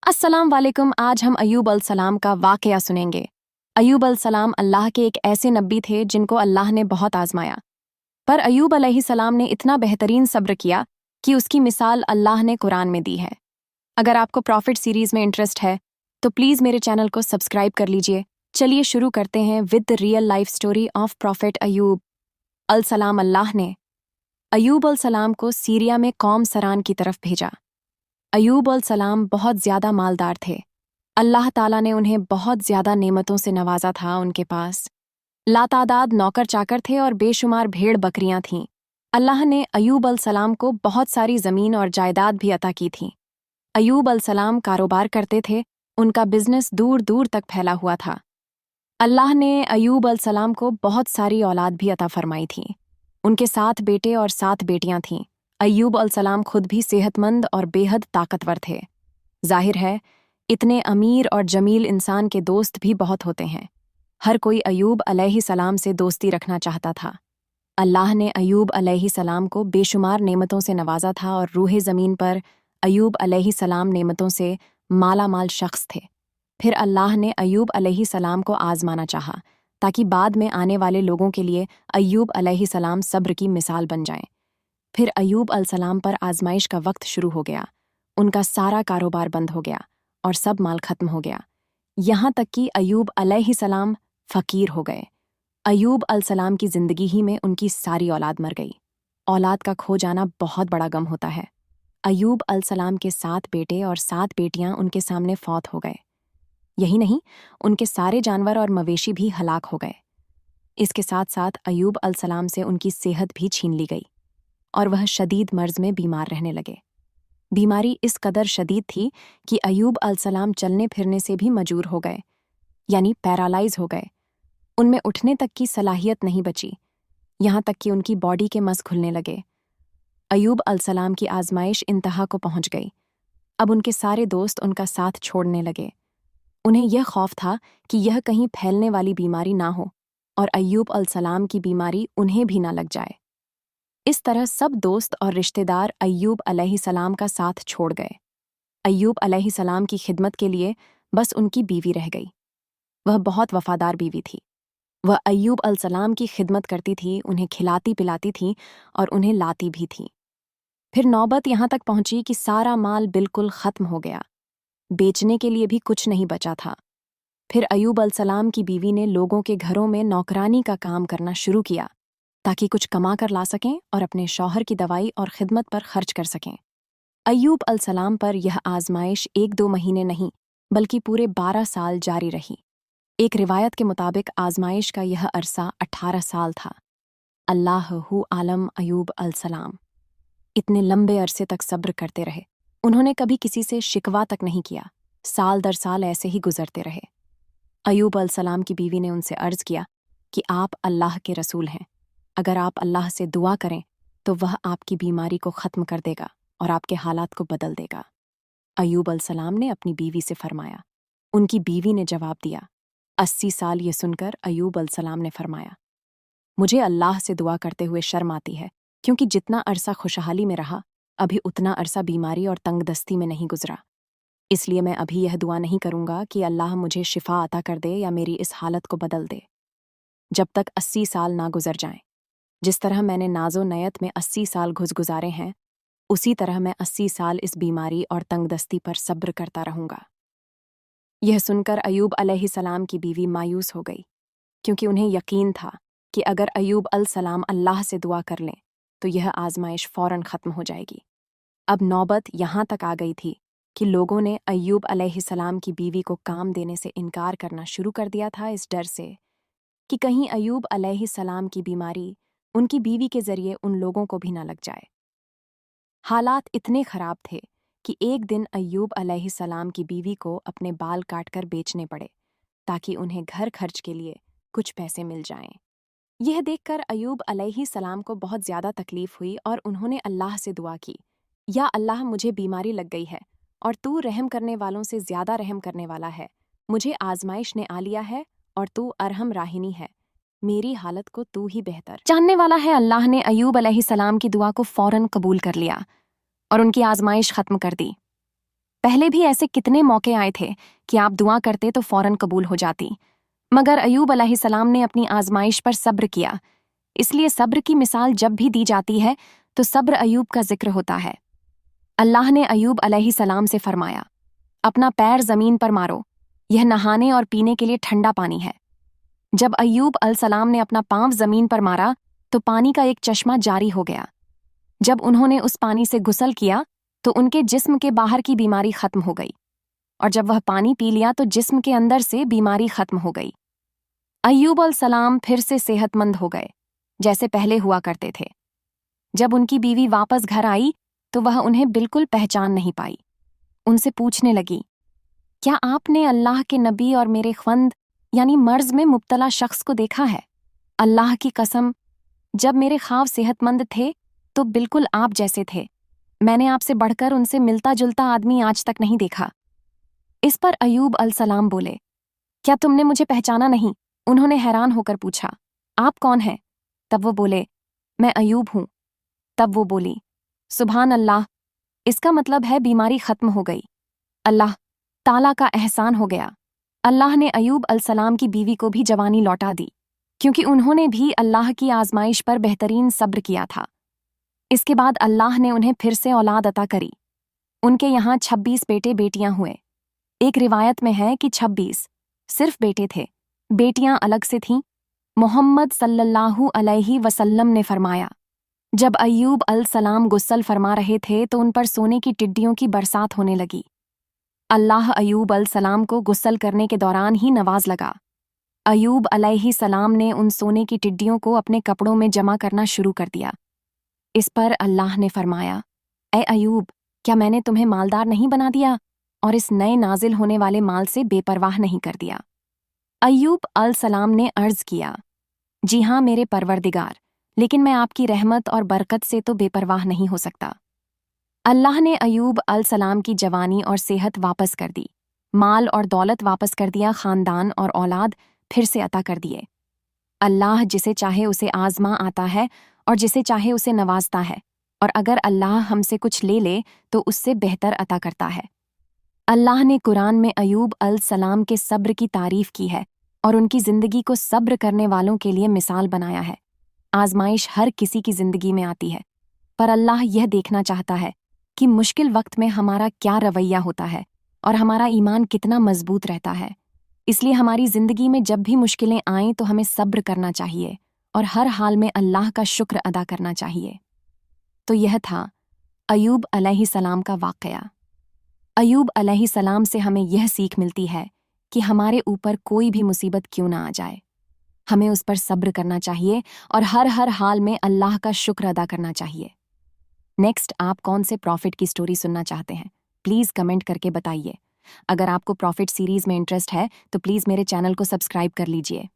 अस्सलाम वालेकुम। आज हम अय्यूब अलसलाम का वाक़या सुनेंगे। अय्यूब अलसलाम अल्लाह के एक ऐसे नबी थे जिनको अल्लाह ने बहुत आजमाया, पर अय्यूब अलैहिस्सलाम ने इतना बेहतरीन सब्र किया कि उसकी मिसाल अल्लाह ने कुरान में दी है। अगर आपको प्रॉफिट सीरीज़ में इंटरेस्ट है तो प्लीज़ मेरे चैनल को सब्सक्राइब कर लीजिए। चलिए शुरू करते हैं with the real life story of prophet Ayub अलसलाम। अल्लाह ने अय्यूब अलसलाम को सीरिया में कौम सरान की तरफ भेजा। अय्यूब अलसलाम बहुत ज़्यादा मालदार थे। अल्लाह ताला ने उन्हें बहुत ज़्यादा नेमतों से नवाजा था। उनके पास लातादाद नौकर चाकर थे और बेशुमार भेड़ बकरियां थीं। अल्लाह ने अय्यूब अलसलाम को बहुत सारी ज़मीन और जायदाद भी अता की थी। अय्यूब अलसलाम कारोबार करते थे, उनका बिजनेस दूर दूर तक फैला हुआ था। अल्लाह ने अय्यूब अलसलाम को बहुत सारी औलाद भी अता फरमाई थी। उनके 7 बेटे और 7 बेटियां थीं। अय्यूब अलसलाम खुद भी सेहतमंद और बेहद ताकतवर थे। जाहिर है, इतने अमीर और जमील इंसान के दोस्त भी बहुत होते हैं। हर कोई अय्यूब अलैहिस्सलाम से दोस्ती रखना चाहता था। अल्लाह ने अय्यूब अलैहिस्सलाम को बेशुमार नेमतों से नवाजा था और रूहे ज़मीन पर अय्यूब अलैहिस्सलाम नेमतों से माला माल शख्स थे। फिर अल्लाह ने अय्यूब अलैहिस्सलाम को आजमाना चाहा ताकि बाद में आने वाले लोगों के लिए अय्यूब अलैहिस्सलाम सब्र की मिसाल बन जाएं। फिर अय्यूब अलसलाम पर आजमाइश का वक्त शुरू हो गया। उनका सारा कारोबार बंद हो गया और सब माल खत्म हो गया। यहाँ तक कि अय्यूब अलैहिस्सलाम फ़कीर हो गए। अय्यूब अलसलाम की ज़िंदगी ही में उनकी सारी औलाद मर गई। औलाद का खो जाना बहुत बड़ा गम होता है। अय्यूब अलसलाम के 7 बेटे और 7 बेटियां उनके सामने फौत हो गए। यही नहीं, उनके सारे जानवर और मवेशी भी हलाक हो गए। इसके साथ साथ अय्यूब अलसलाम से उनकी सेहत भी छीन ली गई और वह शदीद मर्ज में बीमार रहने लगे। बीमारी इस कदर शदीद थी कि अय्यूब अलसलाम चलने फिरने से भी मजूर हो गए, यानी पैरालाइज हो गए। उनमें उठने तक की सलाहियत नहीं बची, यहाँ तक कि उनकी बॉडी के मस खुलने लगे। अय्यूब अलसलाम की आजमाइश इंतहा को पहुंच गई। अब उनके सारे दोस्त उनका साथ छोड़ने लगे। उन्हें यह खौफ था कि यह कहीं फैलने वाली बीमारी ना हो और अय्यूब अलसलाम की बीमारी उन्हें भी ना लग जाए। इस तरह सब दोस्त और रिश्तेदार अय्यूब अलैहिस्सलाम का साथ छोड़ गए। अय्यूब अलैहिस्सलाम की खिदमत के लिए बस उनकी बीवी रह गई। वह बहुत वफादार बीवी थी। वह अय्यूब अलसलाम की खिदमत करती थी, उन्हें खिलाती पिलाती थी और उन्हें लाती भी थी। फिर नौबत यहाँ तक पहुंची कि सारा माल बिल्कुल ख़त्म हो गया। बेचने के लिए भी कुछ नहीं बचा था। फिर अय्यूब अलसलाम की बीवी ने लोगों के घरों में नौकरानी का काम करना शुरू किया ताकि कुछ कमा कर ला सकें और अपने शौहर की दवाई और खिदमत पर खर्च कर सकें। अय्यूब अलसलाम पर यह आजमाइश 1-2 महीने नहीं बल्कि पूरे 12 साल जारी रही। एक रिवायत के मुताबिक आजमाइश का यह अरसा 18 साल था। अल्लाहु आलम। अय्यूब अलसलाम इतने लंबे अरसे तक सब्र करते रहे। उन्होंने कभी किसी से शिकवा तक नहीं किया। साल दर साल ऐसे ही गुजरते रहे। अय्यूब अलसलाम की बीवी ने उनसे अर्ज किया कि आप अल्लाह के रसूल हैं। अगर आप अल्लाह से दुआ करें तो वह आपकी बीमारी को ख़त्म कर देगा और आपके हालात को बदल देगा। अय्यूब अलसलाम ने अपनी बीवी से फरमाया। उनकी बीवी ने जवाब दिया। 80 साल ये सुनकर अय्यूब अलसलाम ने फरमाया, मुझे अल्लाह से दुआ करते हुए शर्म आती है, क्योंकि जितना अरसा खुशहाली में रहा, अभी उतना अरसा बीमारी और तंगदस्ती में नहीं गुजरा। इसलिए मैं अभी यह दुआ नहीं करूँगा कि अल्लाह मुझे शिफा अता कर दे या मेरी इस हालत को बदल दे, जब तक 80 साल ना गुजर जाएं। जिस तरह मैंने नाजो नयत में 80 साल गुजारे हैं, उसी तरह मैं 80 साल इस बीमारी और तंगदस्ती पर सब्र करता रहूंगा। यह सुनकर अय्यूब अलैहिस्सलाम की बीवी मायूस हो गई, क्योंकि उन्हें यकीन था कि अगर अय्यूब अलसलाम अल्लाह से दुआ कर लें तो यह आजमाइश फौरन ख़त्म हो जाएगी। अब नौबत यहाँ तक आ गई थी कि लोगों ने अय्यूब अलैहिस्सलाम की बीवी को काम देने से इनकार करना शुरू कर दिया था, इस डर से कि कहीं अय्यूब अलैहिस्सलाम की बीमारी उनकी बीवी के जरिए उन लोगों को भी न लग जाए। हालात इतने खराब थे कि एक दिन अय्यूब अलैहिस्सलाम की बीवी को अपने बाल काटकर बेचने पड़े ताकि उन्हें घर खर्च के लिए कुछ पैसे मिल जाएं। यह देखकर अय्यूब अलैहिस्सलाम को बहुत ज़्यादा तकलीफ हुई और उन्होंने अल्लाह से दुआ की, या अल्लाह, मुझे बीमारी लग गई है और तू रहम करने वालों से ज़्यादा रहम करने वाला है। मुझे आजमाइश ने आ लिया है और तू अरहम राहिनी है। मेरी हालत को तू ही बेहतर जानने वाला है। अल्लाह ने अय्यूब अलैहिस्सलाम की दुआ को फौरन कबूल कर लिया और उनकी आजमाइश ख़त्म कर दी। पहले भी ऐसे कितने मौके आए थे कि आप दुआ करते तो फौरन कबूल हो जाती, मगर अयूब अलैहिस्सलाम ने अपनी आजमाइश पर सब्र किया। इसलिए सब्र की मिसाल जब भी दी जाती है तो सब्र अयूब का जिक्र होता है। अल्लाह ने अयूब अलैहिस्सलाम से फरमाया, अपना पैर जमीन पर मारो, यह नहाने और पीने के लिए ठंडा पानी है। जब अयूब अलैहिस्सलाम ने अपना पांव जमीन पर मारा तो पानी का एक चश्मा जारी हो गया। जब उन्होंने उस पानी से गुस्ल किया तो उनके जिस्म के बाहर की बीमारी खत्म हो गई, और जब वह पानी पी लिया तो जिस्म के अंदर से बीमारी खत्म हो गई। अयूब अलैहिस्सलाम फिर से सेहतमंद हो गए जैसे पहले हुआ करते थे। जब उनकी बीवी वापस घर आई तो वह उन्हें बिल्कुल पहचान नहीं पाई। उनसे पूछने लगी, क्या आपने अल्लाह के नबी और मेरे ख्वंद यानी मर्ज में मुब्तला शख्स को देखा है? अल्लाह की कसम, जब मेरे ख्वाब सेहतमंद थे तो बिल्कुल आप जैसे थे। मैंने आपसे बढ़कर उनसे मिलता जुलता आदमी आज तक नहीं देखा। इस पर अयूब अलैहिस्सलाम बोले, क्या तुमने मुझे पहचाना नहीं? उन्होंने हैरान होकर पूछा, आप कौन हैं? तब वो बोले, मैं अयूब हूं। तब वो बोली, सुभान अल्लाह, इसका मतलब है बीमारी खत्म हो गई। अल्लाह ताला का एहसान हो गया। अल्लाह ने अयूब अलैहिस्सलाम की बीवी को भी जवानी लौटा दी, क्योंकि उन्होंने भी अल्लाह की आजमाइश पर बेहतरीन सब्र किया था। इसके बाद अल्लाह ने उन्हें फिर से औलाद अता करी। उनके यहाँ 26 बेटे बेटियां हुए। एक रिवायत में है कि 26 सिर्फ बेटे थे, बेटियां अलग से थीं। मोहम्मद सल्लल्लाहु अलैहि वसल्लम ने फरमाया, जब अयूब अलैहिस्सलाम गुस्ल फरमा रहे थे तो उन पर सोने की टिड्डियों की बरसात होने लगी। अल्लाह अयूब अलैहिस्सलाम को गुस्ल करने के दौरान ही नवाज लगा। अयूब अलैहिस्सलाम ने उन सोने की टिड्डियों को अपने कपड़ों में जमा करना शुरू कर दिया। इस पर अल्लाह ने फरमाया, ए अयूब, क्या मैंने तुम्हें मालदार नहीं बना दिया और इस नए नाजिल होने वाले माल से बेपरवाह नहीं कर दिया? अयूब अलैहिस्सलाम ने अर्ज किया, जी हाँ मेरे परवरदिगार, लेकिन मैं आपकी रहमत और बरकत से तो बेपरवाह नहीं हो सकता। अल्लाह ने अयूब अलैहिस्सलाम की जवानी और सेहत वापस कर दी, माल और दौलत वापस कर दिया, खानदान और औलाद फिर से अता कर दिए। अल्लाह जिसे चाहे उसे आजमा आता है और जिसे चाहे उसे नवाजता है, और अगर अल्लाह हमसे कुछ ले ले तो उससे बेहतर अता करता है। अल्लाह ने कुरान में अयूब अलैहिस्सलाम के सब्र की तारीफ की है और उनकी जिंदगी को सब्र करने वालों के लिए मिसाल बनाया है। आजमाइश हर किसी की जिंदगी में आती है, पर अल्लाह यह देखना चाहता है कि मुश्किल वक्त में हमारा क्या रवैया होता है और हमारा ईमान कितना मजबूत रहता है। इसलिए हमारी जिंदगी में जब भी मुश्किलें आएं तो हमें सब्र करना चाहिए और हर हाल में अल्लाह का शुक्र अदा करना चाहिए। तो यह था अयूब अलैहिस्सलाम का वाक़या। अयूब अलैहिस्सलाम से हमें यह सीख मिलती है कि हमारे ऊपर कोई भी मुसीबत क्यों ना आ जाए, हमें उस पर सब्र करना चाहिए और हर हाल में अल्लाह का शुक्र अदा करना चाहिए। नेक्स्ट, आप कौन से प्रॉफिट की स्टोरी सुनना चाहते हैं? प्लीज़ कमेंट करके बताइए। अगर आपको प्रॉफिट सीरीज़ में इंटरेस्ट है तो प्लीज़ मेरे चैनल को सब्सक्राइब कर लीजिए।